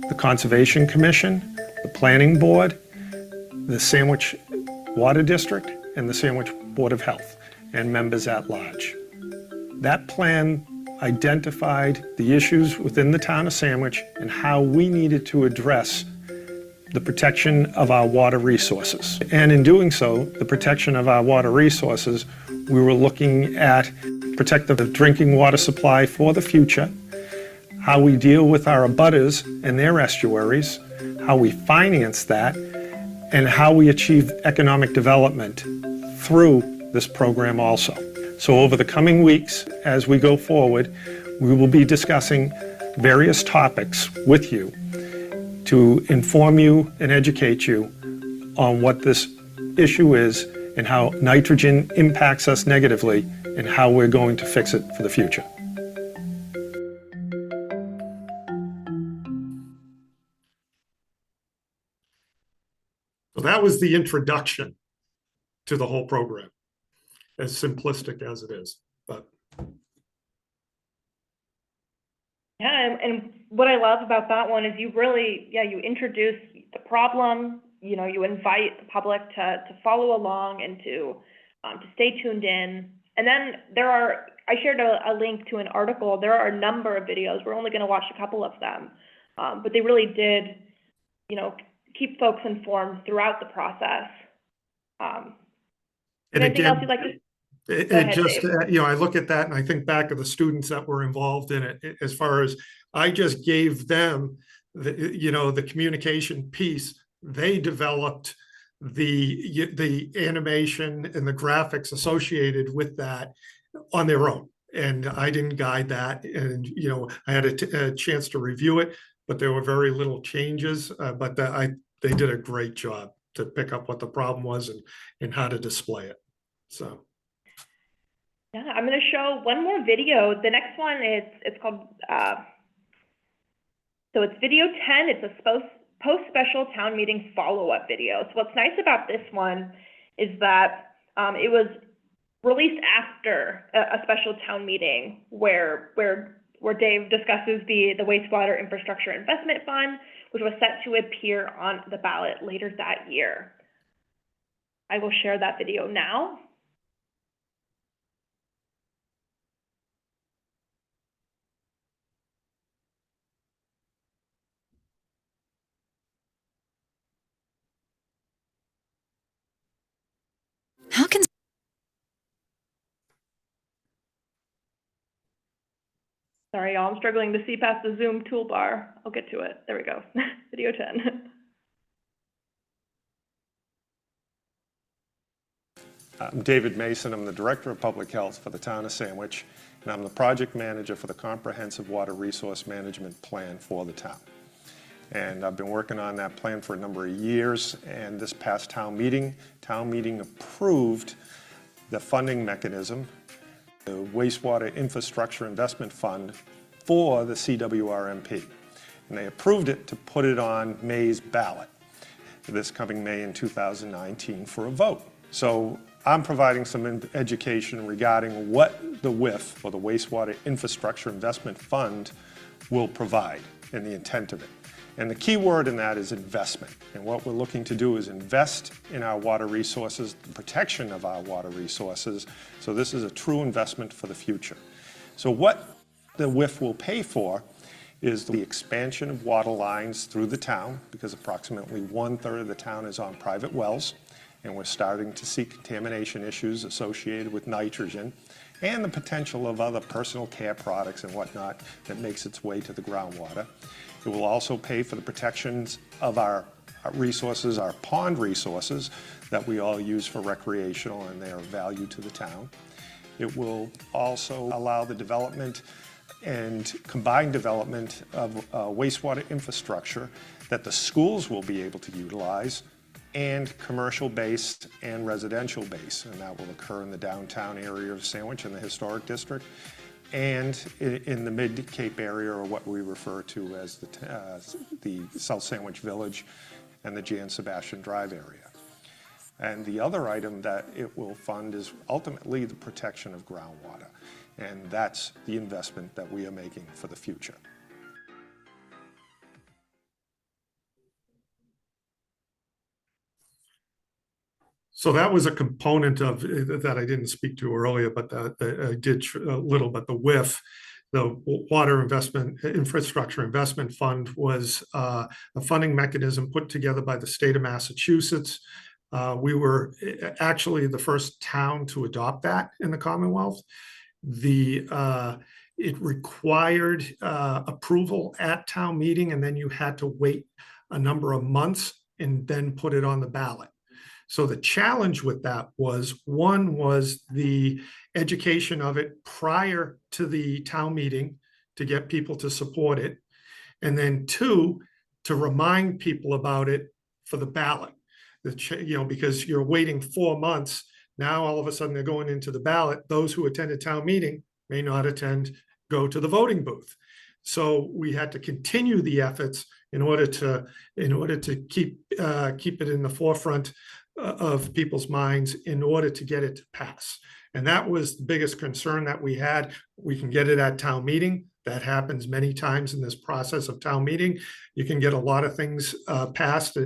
the Conservation Commission, the Planning Board, the Sandwich Water District, and the Sandwich Board of Health, and members at large. That plan identified the issues within the town of Sandwich and how we needed to address the protection of our water resources. And in doing so, the protection of our water resources, we were looking at protect the drinking water supply for the future, how we deal with our abutters and their estuaries, how we finance that, and how we achieve economic development through this program also. So over the coming weeks, as we go forward, we will be discussing various topics with you to inform you and educate you on what this issue is and how nitrogen impacts us negatively and how we're going to fix it for the future. So that was the introduction to the whole program, as simplistic as it is. But yeah, and what I love about that one is you really, you introduce the problem, you invite the public to follow along and to stay tuned in. And then I shared a link to an article. There are a number of videos. We're only going to watch a couple of them, but they really did, keep folks informed throughout the process. Anything else you'd like to? I look at that and I think back of the students that were involved in it, as far as I just gave them the communication piece. They developed the animation and the graphics associated with that on their own. And I didn't guide that. And, I had a chance to review it, but there were very little changes, but they did a great job to pick up what the problem was and how to display it. So. Yeah, I'm going to show one more video. The next one it's called, so it's video 10. It's a post-special town meeting follow-up video. So what's nice about this one is that it was released after a special town meeting where Dave discusses the wastewater infrastructure investment fund, which was set to appear on the ballot later that year. I will share that video now. How can Sorry, y'all, I'm struggling to see past the Zoom toolbar. I'll get to it. There we go. Video 10. I'm David Mason. I'm the Director of Public Health for the town of Sandwich, and I'm the Project Manager for the Comprehensive Water Resource Management Plan for the town. And I've been working on that plan for a number of years, and this past town meeting approved the funding mechanism, the Wastewater Infrastructure Investment Fund for the CWRMP. And they approved it to put it on May's ballot this coming May in 2019 for a vote. So I'm providing some education regarding what the WIF, or the Wastewater Infrastructure Investment Fund, will provide and the intent of it. And the key word in that is investment. And what we're looking to do is invest in our water resources, the protection of our water resources. So this is a true investment for the future. So what the WIF will pay for is the expansion of water lines through the town, because approximately 1/3 of the town is on private wells. and we're starting to see contamination issues associated with nitrogen and the potential of other personal care products and whatnot that makes its way to the groundwater. It will also pay for the protections of our resources, our pond resources that we all use for recreational, and they are of value to the town. It will also allow the development and combined development of wastewater infrastructure that the schools will be able to utilize, and commercial-based and residential-based, and that will occur in the downtown area of Sandwich and the historic district, and in the Mid-Cape area, or what we refer to as the South Sandwich Village and the Jan Sebastian Drive area. And the other item that it will fund is ultimately the protection of groundwater, and that's the investment that we are making for the future. So that was a component of that I didn't speak to earlier, but I did a little. But the WIF, the Water Infrastructure Investment Fund, was a funding mechanism put together by the state of Massachusetts. We were actually the first town to adopt that in the Commonwealth. It required approval at town meeting, and then you had to wait a number of months and then put it on the ballot. So the challenge with that was, one was the education of it prior to the town meeting to get people to support it. And then two, to remind people about it for the ballot. Because you're waiting 4 months, now all of a sudden they're going into the ballot. Those who attended town meeting may not go to the voting booth. So we had to continue the efforts in order to keep it in the forefront of people's minds in order to get it to pass. And that was the biggest concern that we had. We can get it at town meeting. That happens many times in this process of town meeting. You can get a lot of things passed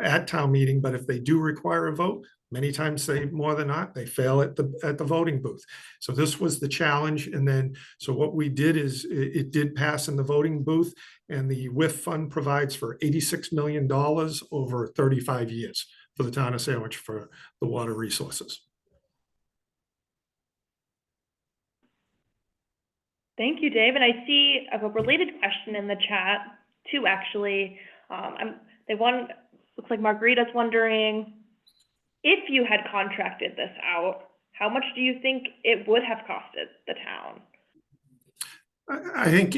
at town meeting, but if they do require a vote, many times more than not, they fail at the voting booth. So this was the challenge. And then, so what we did is it did pass in the voting booth, and the WIF fund provides for $86 million over 35 years for the town of Sandwich for the water resources. Thank you, Dave. And I see a related question in the chat too, actually. Looks like Margarita's wondering, if you had contracted this out, how much do you think it would have costed the town? I think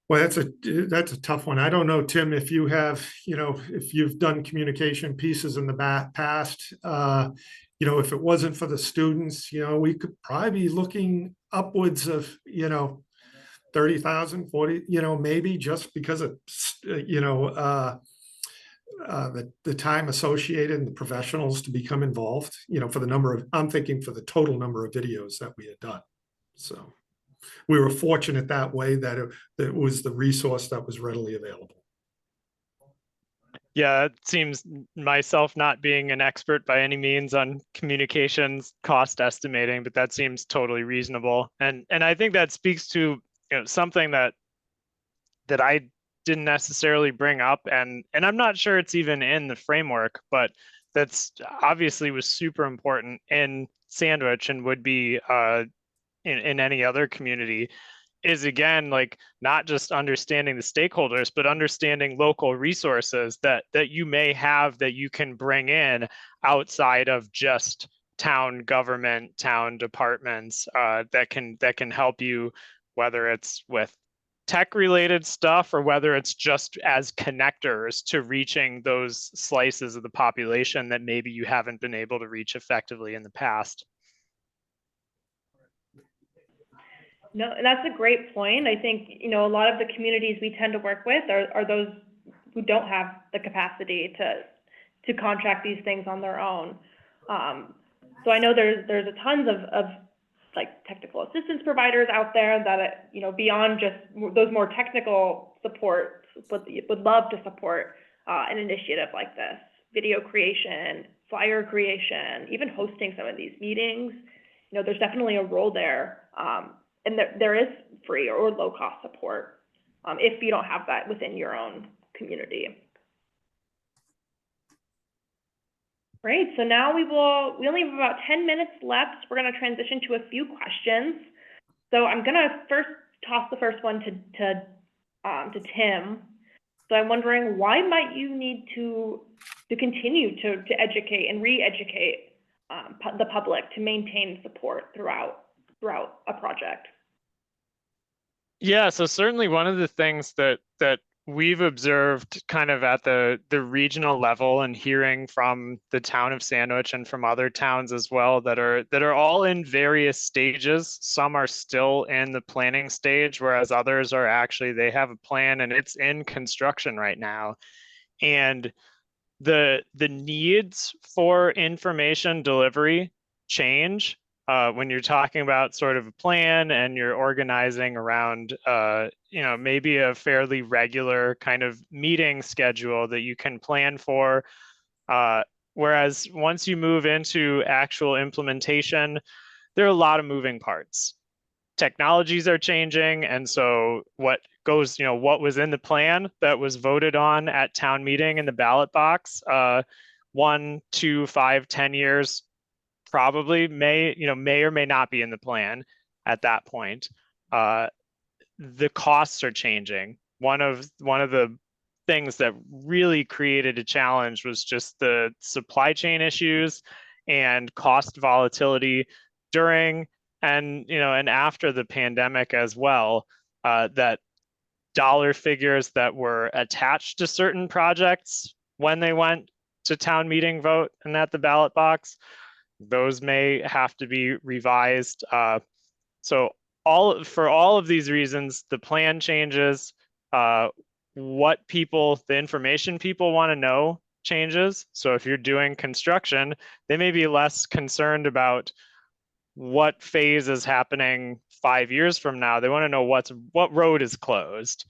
well, that's a tough one. I don't know, Tim, if you have, if you've done communication pieces in the past, if it wasn't for the students, we could probably be looking upwards of, 30,000, 40, maybe, just because of, the time associated and the professionals to become involved, for the number of, I'm thinking for the total number of videos that we had done. So we were fortunate that way that it was the resource that was readily available. Yeah, it seems, myself not being an expert by any means on communications cost estimating, but that seems totally reasonable. And I think that speaks to something that I didn't necessarily bring up, and I'm not sure it's even in the framework, but that's obviously was super important in Sandwich and would be in any other community, is again, like, not just understanding the stakeholders, but understanding local resources that you may have that you can bring in outside of just town government, town departments, that can help you, whether it's with tech related stuff or whether it's just as connectors to reaching those slices of the population that maybe you haven't been able to reach effectively in the past. No, that's a great point. I think, a lot of the communities we tend to work with are those who don't have the capacity to contract these things on their own. So I know there's a tons of like technical assistance providers out there that, beyond just those more technical supports, would love to support an initiative like this: video creation, flyer creation, even hosting some of these meetings. There's definitely a role there. And there is free or low-cost support if you don't have that within your own community. Great. So now we only have about 10 minutes left. We're going to transition to a few questions. So I'm going to first toss the first one to Tim. So I'm wondering, why might you need to continue to educate and re-educate the public to maintain support throughout a project? Yeah, so certainly one of the things that we've observed kind of at the regional level and hearing from the town of Sandwich and from other towns as well that are all in various stages. Some are still in the planning stage, whereas others are actually, they have a plan and it's in construction right now. And the needs for information delivery change when you're talking about sort of a plan and you're organizing around, maybe a fairly regular kind of meeting schedule that you can plan for. Whereas once you move into actual implementation, there are a lot of moving parts. Technologies are changing. And so what was in the plan that was voted on at town meeting in the ballot box, 1, 2, 5, 10 years, probably may or may not be in the plan at that point. The costs are changing. One of the things that really created a challenge was just the supply chain issues and cost volatility during and after the pandemic as well. That dollar figures that were attached to certain projects when they went to town meeting vote and at the ballot box, those may have to be revised. So for all of these reasons, the plan changes. The information people want to know changes. So if you're doing construction, they may be less concerned about what phase is happening 5 years from now. They want to know what road is closed.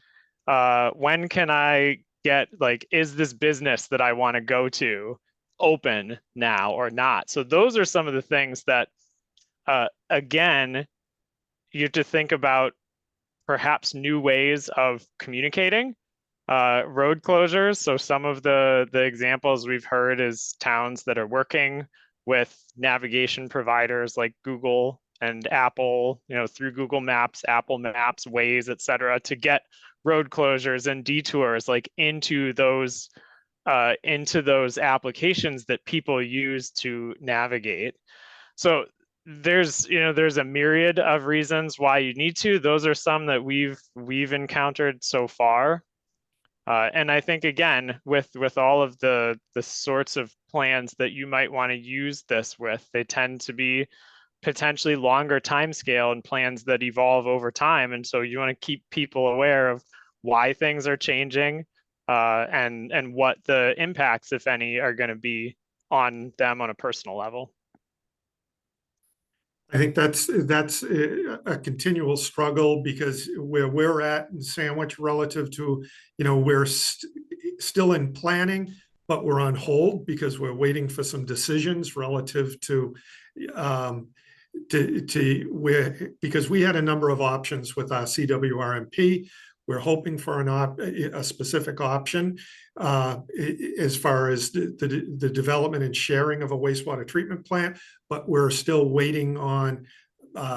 When can I get, is this business that I want to go to open now or not? So those are some of the things that, again, you have to think about perhaps new ways of communicating road closures. So some of the examples we've heard is towns that are working with navigation providers like Google and Apple, through Google Maps, Apple Maps, Waze, et cetera, to get road closures and detours into those applications that people use to navigate. So there's a myriad of reasons why you need to. Those are some that we've encountered so far. And I think, again, with all of the sorts of plans that you might want to use this with, they tend to be potentially longer timescale and plans that evolve over time. And so you want to keep people aware of why things are changing and what the impacts, if any, are going to be on them on a personal level. I think that's a continual struggle, because where we're at in Sandwich relative to, we're still in planning, but we're on hold because we're waiting for some decisions relative to because we had a number of options with our CWRMP. We're hoping for a specific option as far as the development and sharing of a wastewater treatment plant, but we're still waiting on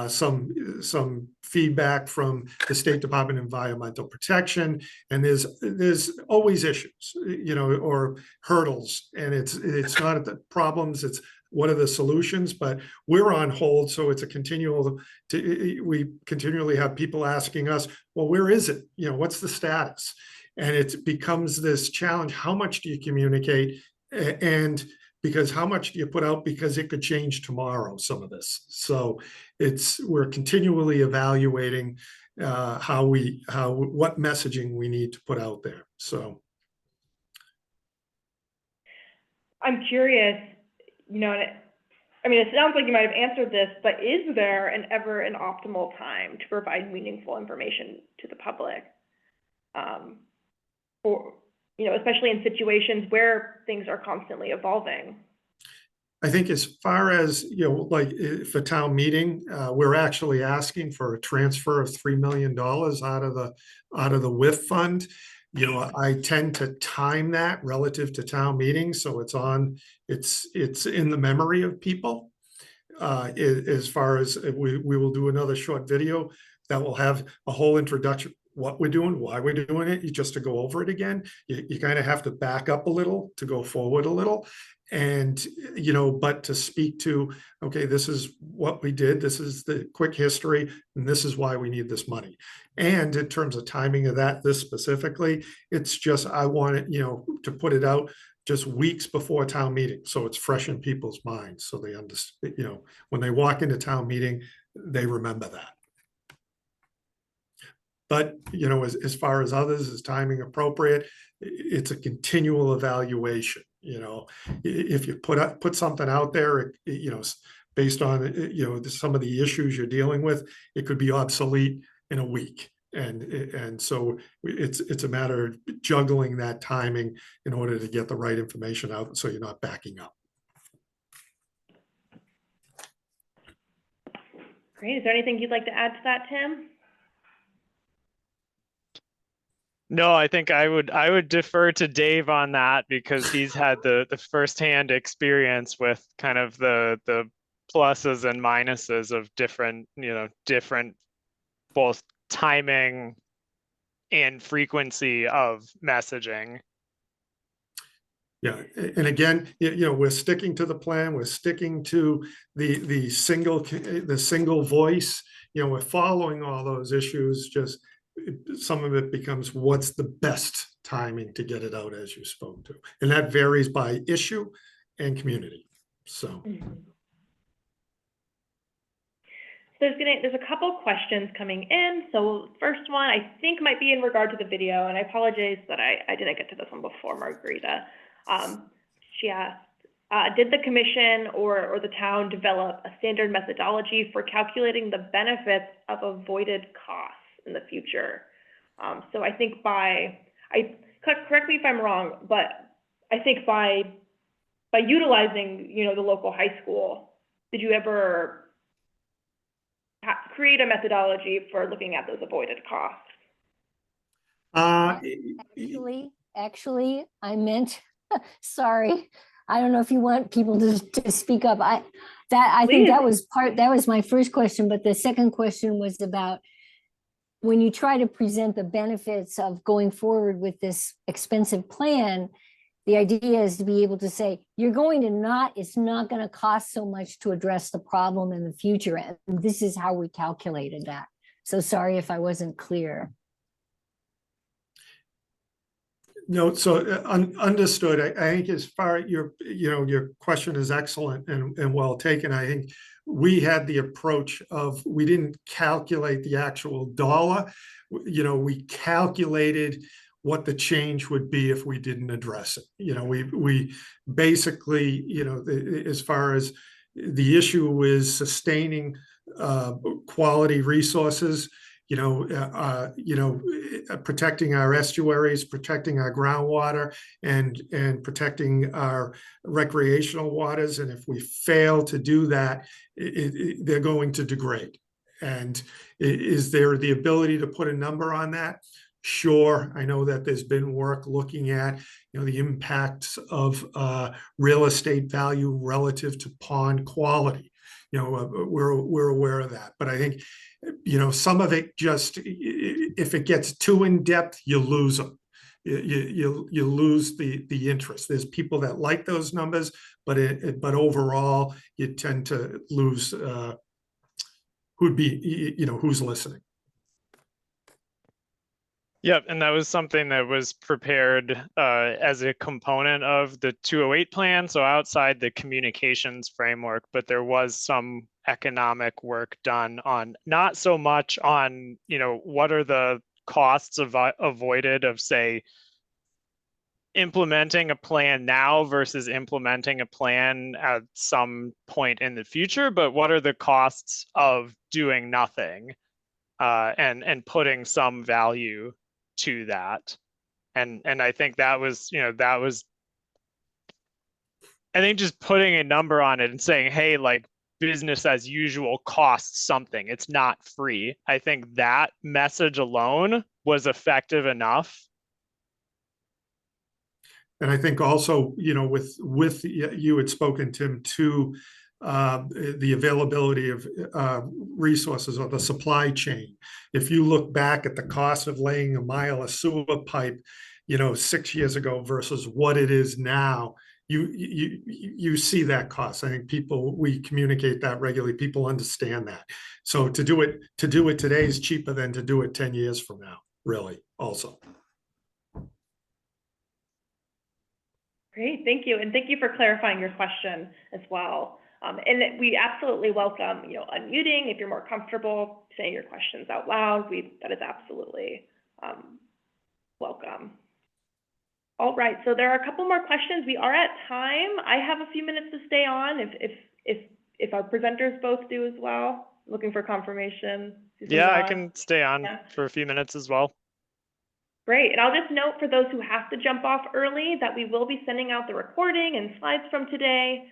some feedback from the State Department of Environmental Protection. And there's always issues, or hurdles, and it's not the problems, it's what are the solutions. But we're on hold, so it's we continually have people asking us, well, where is it? What's the status? And it becomes this challenge. How much do you communicate? And because how much do you put out? Because it could change tomorrow, some of this. So we're continually evaluating what messaging we need to put out there. So I'm curious, it sounds like you might have answered this, but is there ever an optimal time to provide meaningful information to the public? Especially in situations where things are constantly evolving. I think as far as, for town meeting, we're actually asking for a transfer of $3 million out of the WIF fund. I tend to time that relative to town meetings, so it's in the memory of people. As far as we will do another short video that will have a whole introduction, what we're doing, why we're doing it, just to go over it again. You kind of have to back up a little to go forward a little. And, but to speak to, okay, this is what we did, this is the quick history, and this is why we need this money. And in terms of timing of this specifically, it's just, I want it, to put it out just weeks before town meeting, so it's fresh in people's minds, so they understand, when they walk into town meeting, they remember that. But, as far as others, is timing appropriate? It's a continual evaluation. If you put something out there, based on, some of the issues you're dealing with, it could be obsolete in a week. And so it's a matter of juggling that timing in order to get the right information out, so you're not backing up. Great. Is there anything you'd like to add to that, Tim? No, I think I would defer to Dave on that, because he's had the firsthand experience with kind of the pluses and minuses of different both timing and frequency of messaging. Yeah, and again, we're sticking to the plan. We're sticking to the single voice. We're following all those issues. Just some of it becomes what's the best timing to get it out, as you spoke to, and that varies by issue and community. So. There's a couple questions coming in. So first one, I think, might be in regard to the video, and I apologize that I didn't get to this one before, Margarita. She asked, did the commission or the town develop a standard methodology for calculating the benefits of avoided costs in the future? So I think correct me if I'm wrong, but I think by utilizing, the local high school, did you ever create a methodology for looking at those avoided costs? Actually, I meant, sorry, I don't know if you want people to speak up. I think that was my first question, but the second question was about when you try to present the benefits of going forward with this expensive plan. The idea is to be able to say, it's not going to cost so much to address the problem in the future. And this is how we calculated that. So sorry if I wasn't clear. No, so understood. I think as far your question is excellent and well taken. I think we had the approach of, we didn't calculate the actual dollar. We calculated what the change would be if we didn't address it. We basically, as far as the issue is sustaining quality resources, protecting our estuaries, protecting our groundwater, and protecting our recreational waters. And if we fail to do that, they're going to degrade. And is there the ability to put a number on that? Sure. I know that there's been work looking at, the impacts of real estate value relative to pond quality. We're aware of that, but I think, some of it just, if it gets too in depth, you lose them. You lose the interest. There's people that like those numbers, but overall, you tend to lose who's listening. Yep, and that was something that was prepared as a component of the 208 plan, so outside the communications framework, but there was some economic work done on, not so much on, what are the costs avoided of, say, implementing a plan now versus implementing a plan at some point in the future, but what are the costs of doing nothing and putting some value to that. And I think that was, I think just putting a number on it and saying, hey, like, business as usual costs something, it's not free. I think that message alone was effective enough And I think also, with you had spoken, Tim, to the availability of resources or the supply chain. If you look back at the cost of laying a mile of sewer pipe, 6 years ago versus what it is now, you see that cost. I think we communicate that regularly. People understand that. So to do it today is cheaper than to do it 10 years from now, really, also. Great, thank you. And thank you for clarifying your question as well. And we absolutely welcome, unmuting if you're more comfortable saying your questions out loud. That is absolutely welcome. All right, so there are a couple more questions. We are at time. I have a few minutes to stay on if our presenters both do as well. Looking for confirmation. Yeah, I can stay on for a few minutes as well. Great, and I'll just note for those who have to jump off early that we will be sending out the recording and slides from today.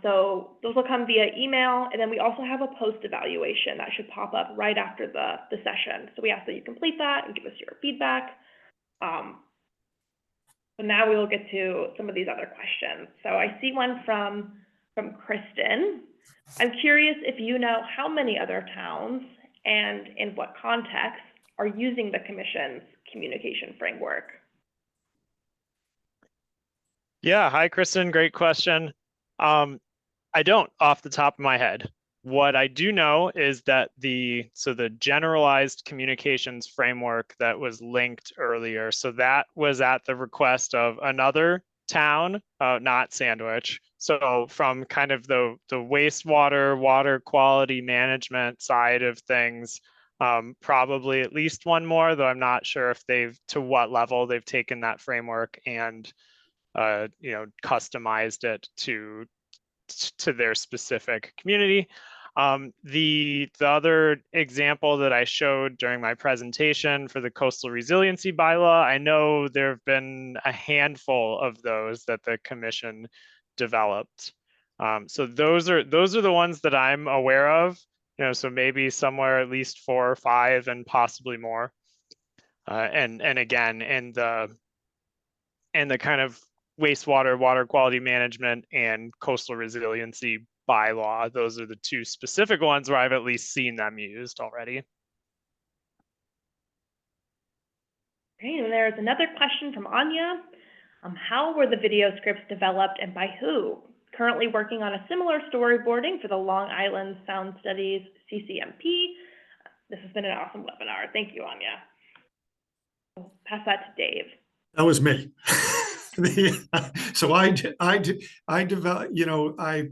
So those will come via email, and then we also have a post evaluation that should pop up right after the session. So we ask that you complete that and give us your feedback. So now we will get to some of these other questions. So I see one from Kristen. I'm curious if you know how many other towns and in what context are using the Commission's communication framework. Yeah, hi, Kristen, great question. I don't off the top of my head. What I do know is that the generalized communications framework that was linked earlier, so that was at the request of another town, not Sandwich. So from kind of the wastewater, water quality management side of things, probably at least one more, though I'm not sure if to what level they've taken that framework and customized it to their specific community. The other example that I showed during my presentation for the coastal resiliency bylaw, I know there have been a handful of those that the Commission developed. So those are the ones that I'm aware of. So maybe somewhere at least 4 or 5 and possibly more. And again, in the kind of wastewater, water quality management, and coastal resiliency bylaw, those are the 2 specific ones where I've at least seen them used already. Great, and there's another question from Anya. How were the video scripts developed and by who? Currently working on a similar storyboarding for the Long Island Sound Studies CCMP. This has been an awesome webinar. Thank you, Anya. I'll pass that to Dave. That was me. So I developed, I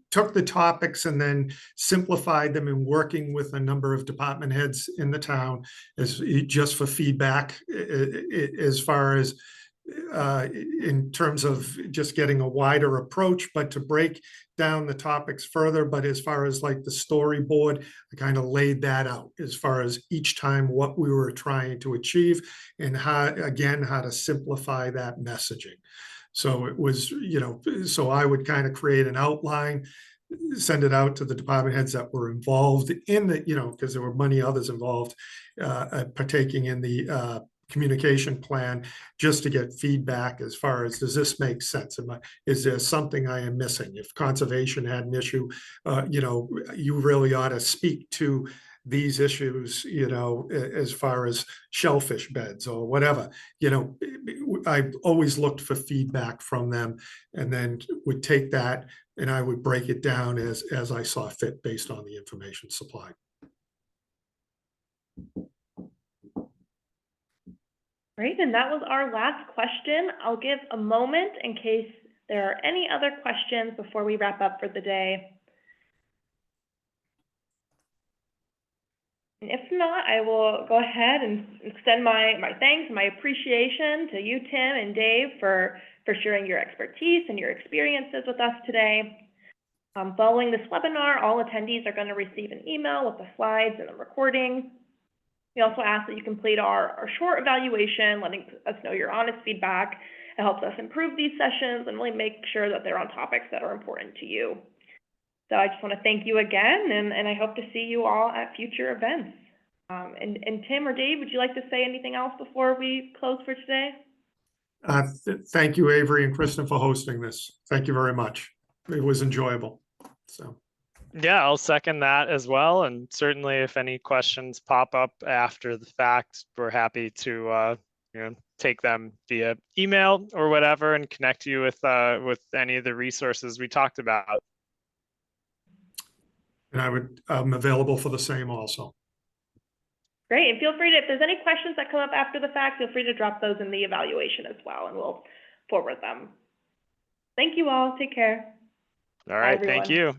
took the topics and then simplified them in working with a number of department heads in the town just for feedback as far as in terms of just getting a wider approach, but to break down the topics further. But as far as like the storyboard, I kind of laid that out as far as each time what we were trying to achieve and how to simplify that messaging. So it was, so I would kind of create an outline, send it out to the department heads that were involved in the, because there were many others involved partaking in the communication plan, just to get feedback as far as, does this make sense? Is there something I am missing? If conservation had an issue, you really ought to speak to these issues, as far as shellfish beds or whatever. I always looked for feedback from them and then would take that and I would break it down as I saw fit based on the information supplied. Great, and that was our last question. I'll give a moment in case there are any other questions before we wrap up for the day. And if not, I will go ahead and extend my thanks and my appreciation to you, Tim and Dave, for sharing your expertise and your experiences with us today. Following this webinar, all attendees are going to receive an email with the slides and the recording. We also ask that you complete our short evaluation, letting us know your honest feedback. It helps us improve these sessions and really make sure that they're on topics that are important to you. So I just want to thank you again, and I hope to see you all at future events. And Tim or Dave, would you like to say anything else before we close for today? Thank you, Avery and Kristen, for hosting this. Thank you very much. It was enjoyable. So, Yeah, I'll second that as well. And certainly if any questions pop up after the fact, we're happy to take them via email or whatever and connect you with any of the resources we talked about. and I'm available for the same also. Great, and feel free to, if there's any questions that come up after the fact, feel free to drop those in the evaluation as well, and we'll forward them. Thank you all, take care. All right, everyone. thank you.